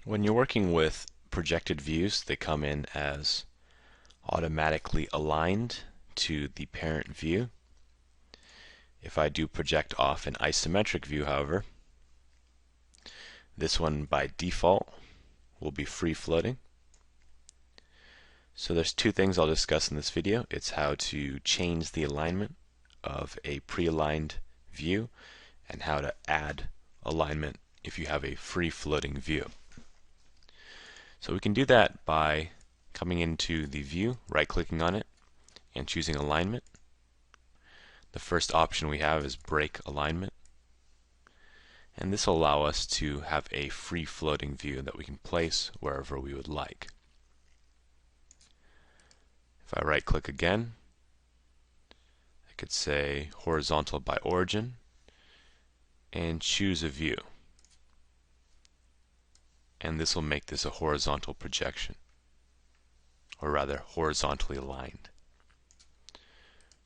When you're working with projected views, they come in as automatically aligned to the parent view. If I do project off an isometric view, however, this one by default will be free floating. So there's two things I'll discuss in this video. It's how to change the alignment of a pre-aligned view and how to add alignment if you have a free floating view. So we can do that by coming into the view, right-clicking on it, and choosing alignment. The first option we have is break alignment. And this will allow us to have a free floating view that we can place wherever we would like. If I right click again, I could say horizontal by origin and choose a view. And this will make this a horizontal projection, or rather horizontally aligned.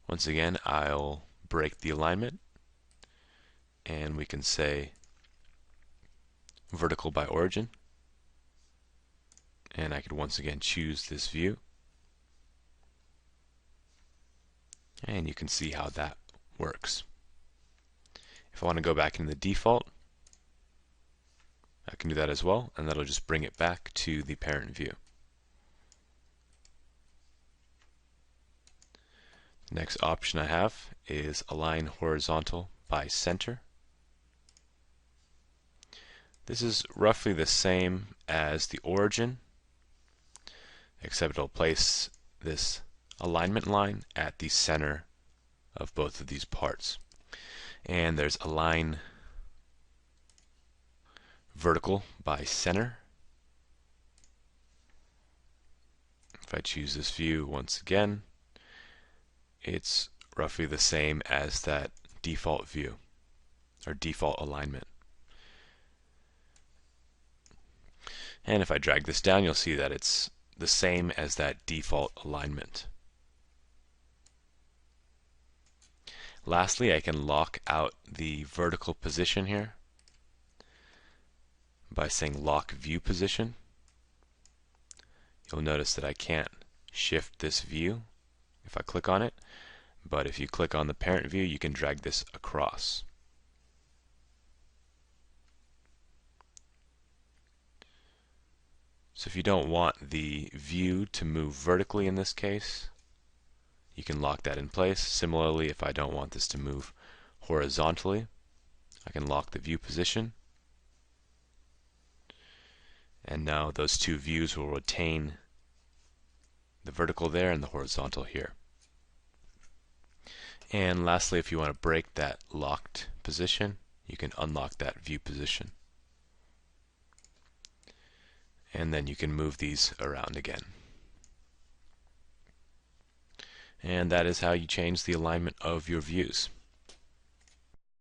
Once again, I'll break the alignment and we can say vertical by origin, and I could once again choose this view, and you can see how that works. If I want to go back into the default, I can do that as well, and that'll just bring it back to the parent view. The next option I have is align horizontal by center. This is roughly the same as the origin, except it'll place this alignment line at the center of both of these parts. And there's align vertical by center. If I choose this view once again, it's roughly the same as that default view or default alignment. And if I drag this down, you'll see that it's the same as that default alignment. Lastly, I can lock out the vertical position here by saying lock view position. You'll notice that I can't shift this view if I click on it, but if you click on the parent view, you can drag this across. So if you don't want the view to move vertically in this case, you can lock that in place. Similarly, if I don't want this to move horizontally, I can lock the view position. And now those two views will retain the vertical there and the horizontal here. And lastly, if you want to break that locked position, you can unlock that view position. And then you can move these around again. And that is how you change the alignment of your views.